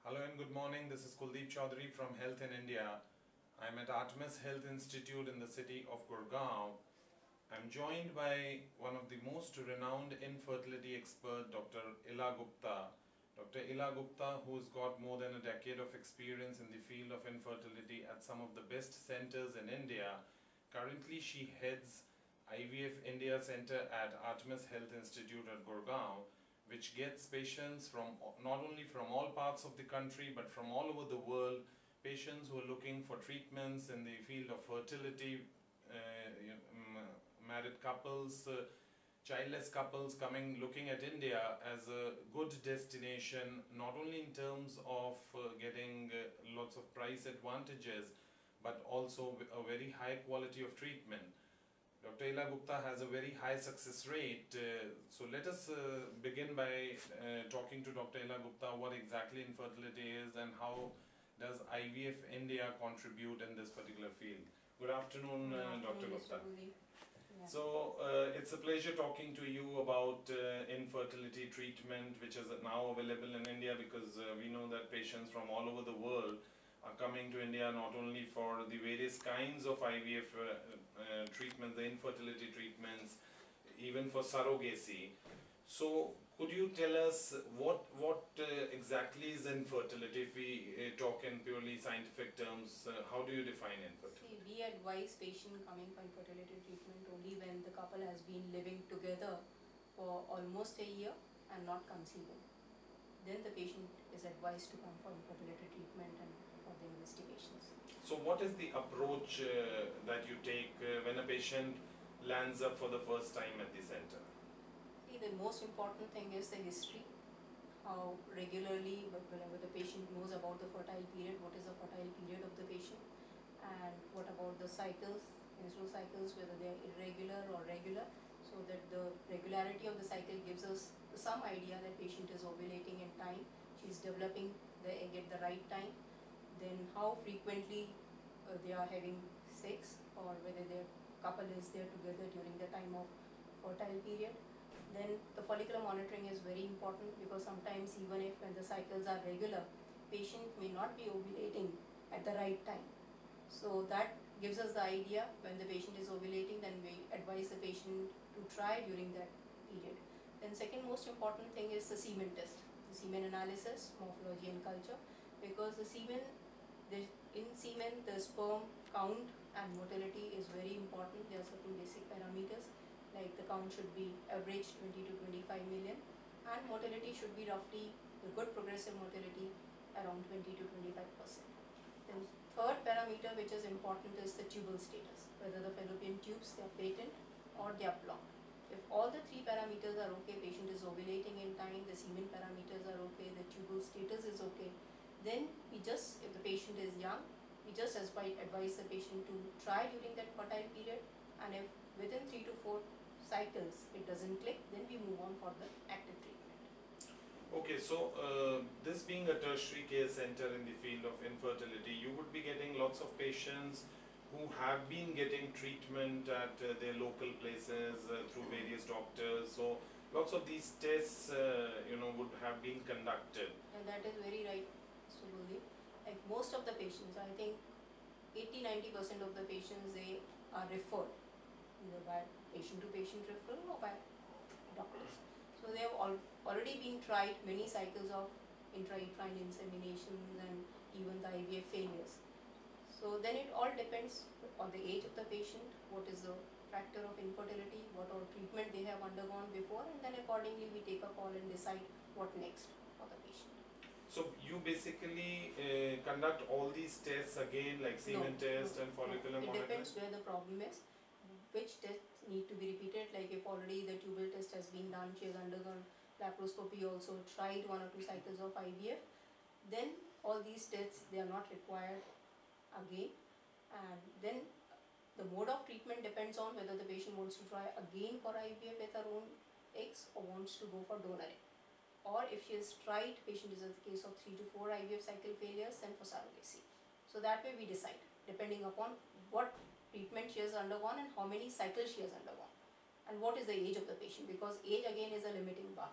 Hello and good morning. This is Kuldeep Chaudhary from Health in India. I'm at Artemis Health Institute in the city of Gurgaon. I'm joined by one of the most renowned infertility expert, Dr. Ila Gupta. Dr. Ila Gupta, who's got more than a decade of experience in the field of infertility at some of the best centers in India. Currently, she heads IVF India Centre at Artemis Health Institute at Gurgaon, which gets patients from not only from all parts of the country but from all over the world, patients who are looking for treatments in the field of fertility, married couples, childless couples looking at India as a good destination, not only in terms of getting lots of price advantages but also a very high quality of treatment. Dr. Ila Gupta has a very high success rate. So let us begin by talking to Dr. Ila Gupta what exactly infertility is and how does IVF India contribute in this particular field. Good afternoon, Dr. Gupta. Yeah. So it's a pleasure talking to you about infertility treatment, which is now available in India, because we know that patients from all over the world are coming to India not only for the various kinds of IVF treatments, the infertility treatments, even for surrogacy. So could you tell us what exactly is infertility? If we talk in purely scientific terms, how do you define infertility? See, we advise patient coming for infertility treatment only when the couple has been living together for almost a year and not conceiving. Then the patient is advised to come for infertility treatment and for the investigations. So what is the approach that you take when a patient lands up for the first time at the center? See, the most important thing is the history. How regularly, whenever the patient knows about the fertile period, what is the fertile period of the patient, and what about the cycles, menstrual cycles, whether they are irregular or regular, so that the regularity of the cycle gives us some idea that patient is ovulating in time, she is developing the egg at the right time. Then how frequently they are having sex, or whether their couple is there together during the time of fertile period. Then the follicular monitoring is very important, because sometimes even if when the cycles are regular, patient may not be ovulating at the right time. So that gives us the idea when the patient is ovulating, then we advise the patient to try during that period. Then second most important thing is the semen test, the semen analysis, morphology and culture, because the semen, in semen the sperm count and motility is very important. There are certain basic parameters, like the count should be average 20 to 25 million and motility should be roughly, the good progressive motility, around 20 to 25%. Then third parameter which is important is the tubal status, whether the fallopian tubes, they are patent or they are blocked. If all the three parameters are okay, patient is ovulating in time, the semen parameters are okay, the tubal status is okay, then we just, if the patient is young, we just advise the patient to try during that fertile period, and if within 3 to 4 cycles it doesn't click, then we move on for the active treatment. Okay, so this being a tertiary care center in the field of infertility, you would be getting lots of patients who have been getting treatment at their local places through various doctors. So lots of these tests, would have been conducted. And that is very right, Mr. Kuldeep. Like most of the patients, I think 80–90% of the patients, they are referred either by patient-to-patient referral or by doctors. So they have already been tried many cycles of intrauterine inseminations and even the IVF failures. So then it all depends on the age of the patient, what is the factor of infertility, what all treatment they have undergone before, and then accordingly we take a call and decide what next for the patient. So you basically conduct all these tests again, like semen test and follicular monitoring? It depends where the problem is, which tests need to be repeated. Like if already the tubal test has been done, she has undergone laparoscopy, also tried 1 or 2 cycles of IVF, then all these tests, they are not required again. And then the mode of treatment depends on whether the patient wants to try again for IVF with her own eggs or wants to go for donor egg. Or if she has tried, patient is in the case of 3 to 4 IVF cycle failures, then for surrogacy. So that way we decide, depending upon what treatment she has undergone and how many cycles she has undergone, and what is the age of the patient, because age again is a limiting bar.